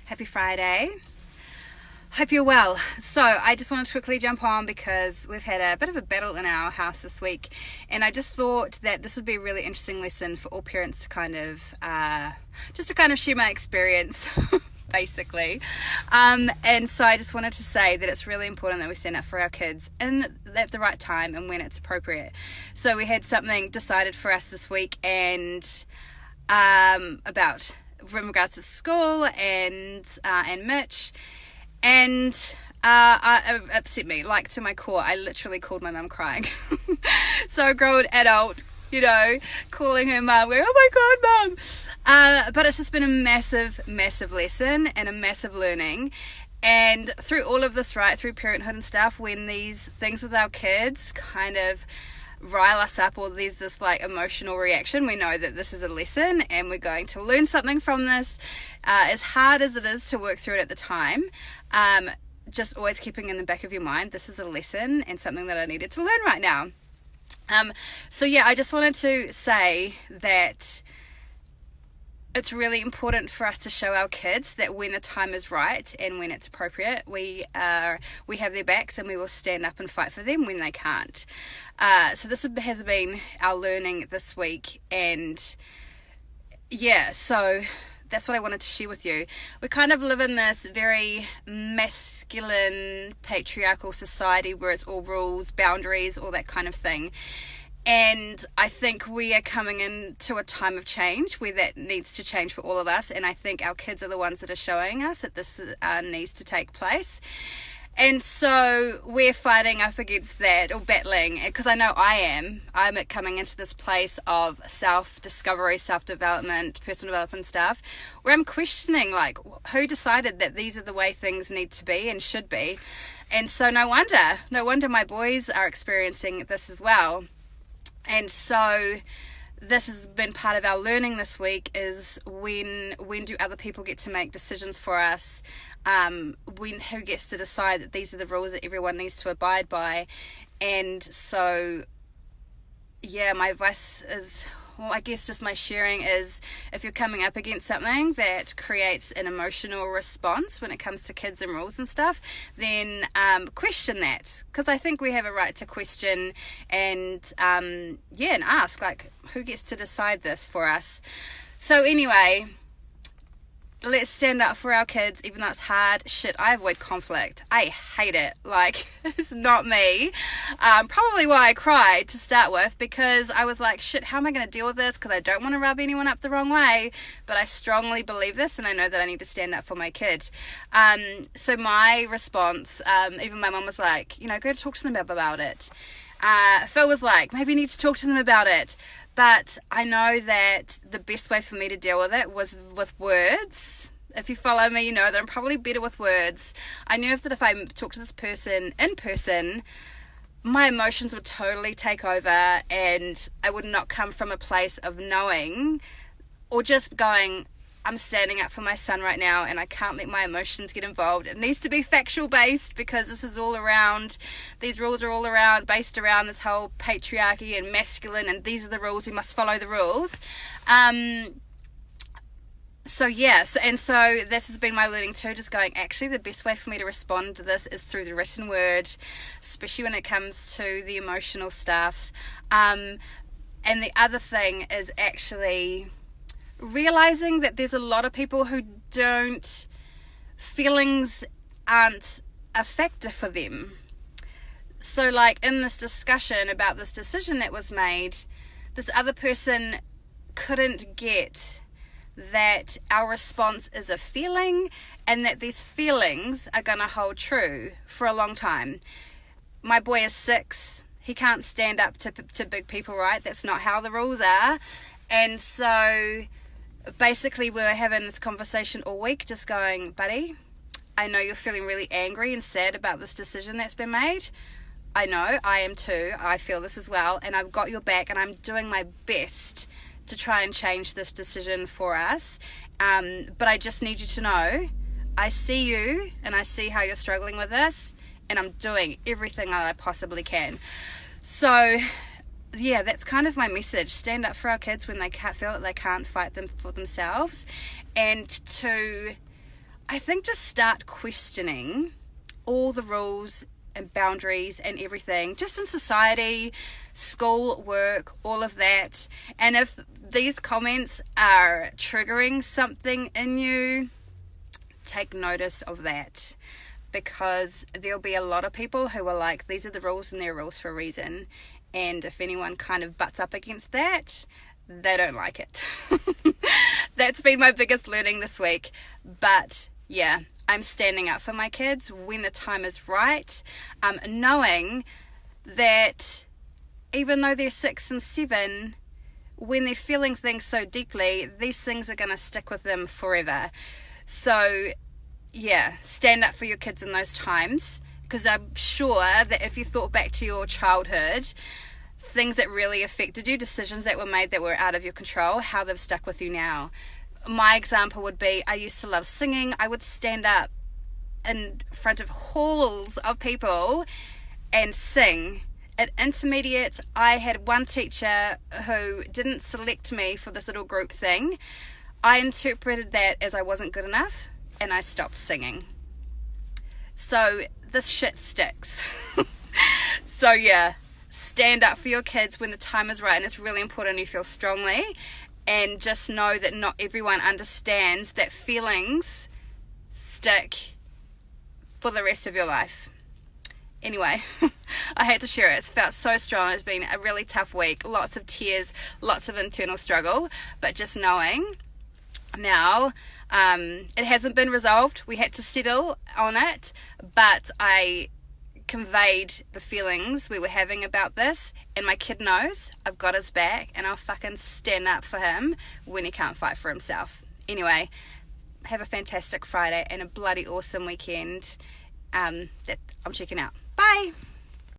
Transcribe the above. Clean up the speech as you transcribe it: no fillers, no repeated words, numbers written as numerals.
Happy Friday. Hope you're well. So I just wanted to quickly jump on because we've had a bit of a battle in our house this week, and I just thought that this would be a really interesting lesson for all parents to kind of share my experience basically. And so I just wanted to say that it's really important that we stand up for our kids at the right time and when it's appropriate. So we had something decided for us this week, and about in regards to school and Mitch, and it upset me, like, to my core. I literally called my mum crying. So a grown adult, calling her mum, going, "Oh my God, mum!" But it's just been a massive, massive lesson and a massive learning. And through all of this, right, through parenthood and stuff, when these things with our kids kind of rile us up, or there's this like emotional reaction, we know that this is a lesson and we're going to learn something from this. As hard as it is to work through it at the time, just always keeping in the back of your mind, this is a lesson and something that I needed to learn right now. So yeah, I just wanted to say that it's really important for us to show our kids that when the time is right and when it's appropriate, we have their backs and we will stand up and fight for them when they can't. So this has been our learning this week, and yeah, so that's what I wanted to share with you. We kind of live in this very masculine, patriarchal society where it's all rules, boundaries, all that kind of thing. And I think we are coming into a time of change where that needs to change for all of us. And I think our kids are the ones that are showing us that this needs to take place. And so we're fighting up against that, or battling, because I know I'm coming into this place of self-discovery, self-development, personal development stuff, where I'm questioning, like, who decided that these are the way things need to be and should be? And so no wonder my boys are experiencing this as well. And so this has been part of our learning this week, is when do other people get to make decisions for us? Who gets to decide that these are the rules that everyone needs to abide by? And so, yeah, my advice is, well, I guess just my sharing is, if you're coming up against something that creates an emotional response when it comes to kids and rules and stuff, then question that, because I think we have a right to question and ask, like, who gets to decide this for us? So anyway, let's stand up for our kids, even though it's hard. Shit, I avoid conflict. I hate it. Like, it's not me. Probably why I cried to start with, because I was like, shit, how am I going to deal with this? Because I don't want to rub anyone up the wrong way, but I strongly believe this, and I know that I need to stand up for my kid. So my response, even my mum was like, go talk to them about it. Phil was like, maybe you need to talk to them about it. But I know that the best way for me to deal with it was with words. If you follow me, you know that I'm probably better with words. I knew that if I talked to this person in person, my emotions would totally take over, and I would not come from a place of knowing or just going, I'm standing up for my son right now and I can't let my emotions get involved. It needs to be factual based, because this is all around, these rules are all around, based around this whole patriarchy and masculine, and these are the rules, we must follow the rules. So this has been my learning too, just going, actually the best way for me to respond to this is through the written word, especially when it comes to the emotional stuff. And the other thing is actually realizing that there's a lot of people who feelings aren't a factor for them. So like in this discussion about this decision that was made, this other person couldn't get that our response is a feeling, and that these feelings are going to hold true for a long time. My boy is 6. He can't stand up to big people, right? That's not how the rules are. And so basically we were having this conversation all week, just going, buddy, I know you're feeling really angry and sad about this decision that's been made. I know, I am too. I feel this as well, and I've got your back, and I'm doing my best to try and change this decision for us. But I just need you to know, I see you and I see how you're struggling with this, and I'm doing everything that I possibly can. So yeah, that's kind of my message. Stand up for our kids when they can't feel that they can't fight them for themselves, and to I think just start questioning all the rules and boundaries and everything, just in society, school, work, all of that. And if these comments are triggering something in you, take notice of that, because there'll be a lot of people who are like, these are the rules and they're rules for a reason. And if anyone kind of butts up against that, they don't like it. That's been my biggest learning this week. But yeah, I'm standing up for my kids when the time is right, knowing that even though they're 6 and 7, when they're feeling things so deeply, these things are going to stick with them forever. So yeah, stand up for your kids in those times, because I'm sure that if you thought back to your childhood, things that really affected you, decisions that were made that were out of your control, how they've stuck with you now. My example would be, I used to love singing. I would stand up in front of halls of people and sing. At intermediate, I had one teacher who didn't select me for this little group thing. I interpreted that as I wasn't good enough, and I stopped singing. So this shit sticks. So yeah, stand up for your kids when the time is right, and it's really important you feel strongly, and just know that not everyone understands that feelings stick for the rest of your life. Anyway, I had to share it. It felt so strong. It's been a really tough week, lots of tears, lots of internal struggle, but just knowing now, it hasn't been resolved. We had to settle on it, but I conveyed the feelings we were having about this, and my kid knows I've got his back, and I'll fucking stand up for him when he can't fight for himself. Anyway, have a fantastic Friday and a bloody awesome weekend that I'm checking out. Bye.